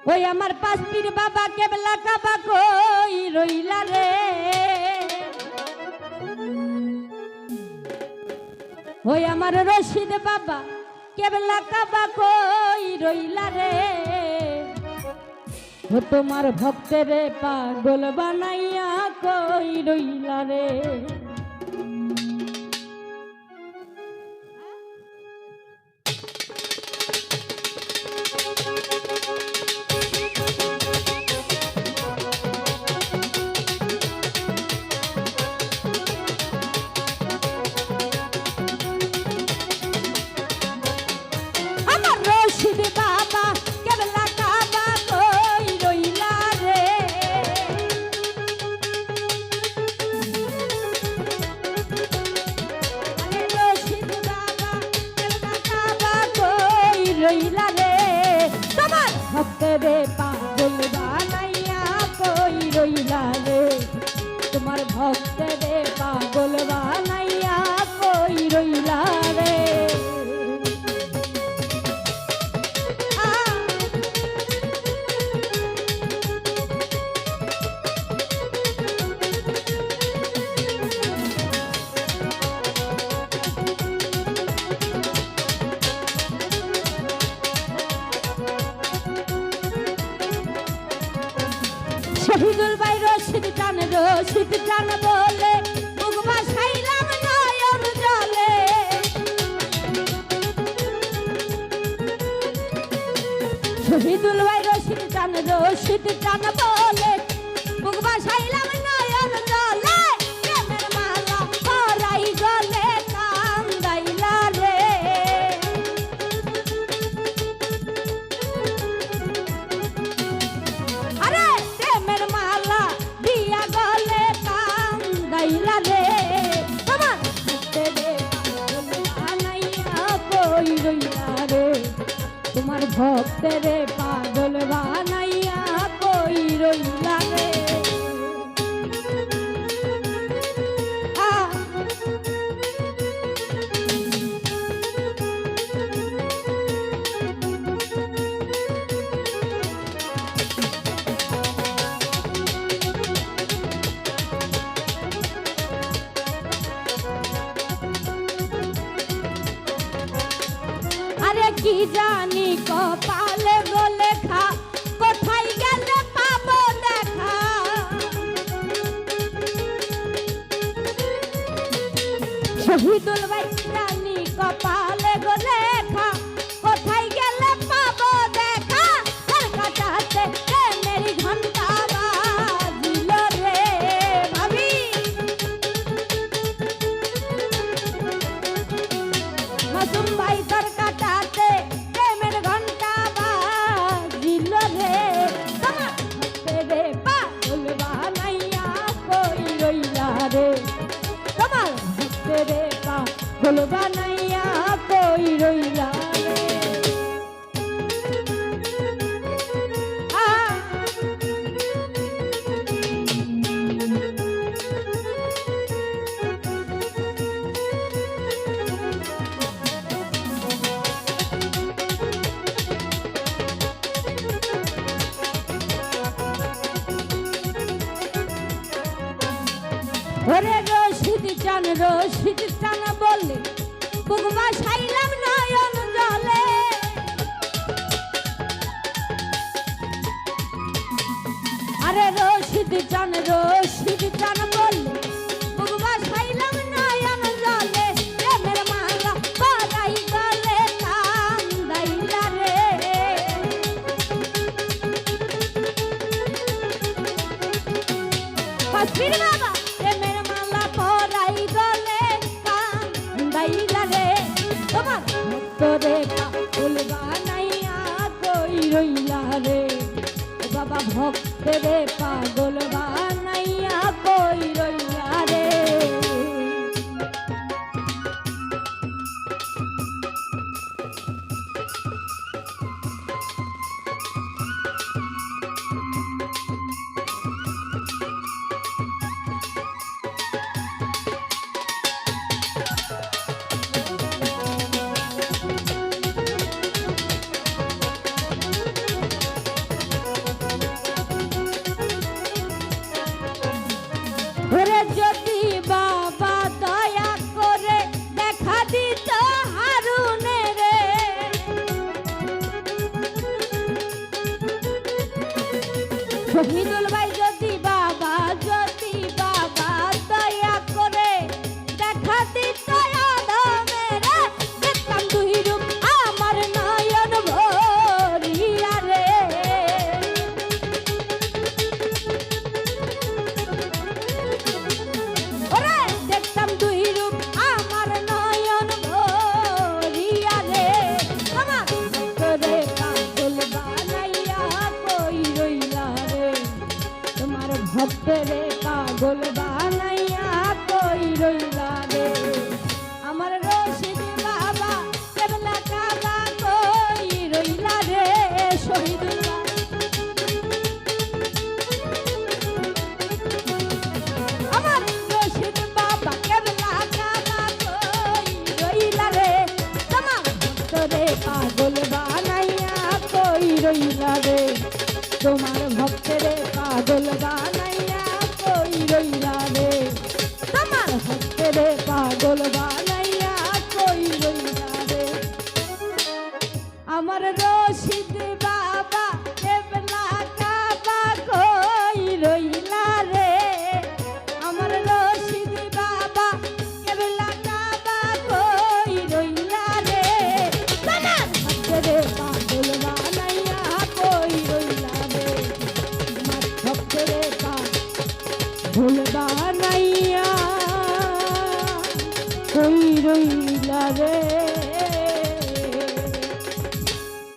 ওই আমার পাঁচ পীর বাবা কেবলা কাবা কই রইলা রে, ওই আমার রশিদ বাবা কেবলা কাবা কই রইলা রে, ও তোমার ভক্তের পাগল বানাইয়া কই রইলা রে। ভক্তরে পাগল বানাইয়া কই রইলা রে, তোমার ভক্তরে পাগল বানাইয়া কই রইলা রে। শহীদুল ভাই রশিদ টান বলে মুখ ভাসাইলাম নয়ন জলে, শহীদুল ভাই রশিদ টান বলে মুখ ভাসাইলাম নয়ন জলে, প্রেমের মালা পরাই গলে কান্দাইলা রে। তোমার ভক্তেরে পাগল বানাইয়া কই রইলা রে। আরে কি জানি কপালে গো লেখা, কোথায় গেলে পাবো দেখা, শহীদুল ভাই জানি কপালে গো লেখা, কোথায় গেলে পাবো দেখা, আর কাটাতে মেরি ঘন্টা বাজিল রে ভাবি। মাসুম ভাই তোর কাটাতে প্রেমের ঘন্টা বাজিল রে, তোমার ভক্তেরে পাগল বানাইয়া কই রইলা রে, তোমার ভক্তেরে পাগল বানাইয়া কই রইলা রে। ওরে রশিদ টান বলে বুক ভাসাইলাম নয়ন জলে, আরে রশিদ টান বলে বুক ভাসাইলাম নয়ন জলে, প্রেমের মালা পরাই গলে কান্দাইলা রে। পাঁচপীর বাবা প্রেমের মালা পরাই গলে কান্দাইলা রে, তোমার ভক্তরে পাগল বানাইয়া কই রইলা রে, বাবা ভক্তরে পাগল বানাইয়া কই রইলা রে। শহীদুল ভাই যদি বাবা দয়া করে দেখা দিত আদমের দেখতাম দুই রূপ আমার নয়ন ভরিয়া রে ওরে দেখতাম দুই রূপ আমার নয়ন ভরিয়া রে আমার তোরে পাগল বানাইয়া কই রইলা রে তোমার ভক্তরে পাগল বানাইয়া কই রইলা রে আমার রশিদ বাবা কেবলা কাবা কই রইলা রে শহীদুল্লাহ আমার রশিদ বাবা কেবলা কাবা কই রইলা রে তোমার ভক্তরে পাগল বানাইয়া কই রইলা রে তোমার ভক্তরে পাগল বানাইয়া কই রইলা রে তোমার ভক্তরে পাগল বানাইয়া কই রইলা রে আমার রশিদ বাবা কেবলা কাবা কই রইলা রে আমার রশিদ বাবা কেবলা কাবা কই রইলা রে তোমার ভক্তরে পাগল বানাইয়া কই রইলা রে তোমার ভক্তরে পাগল বানাইয়া কই রইলা রে।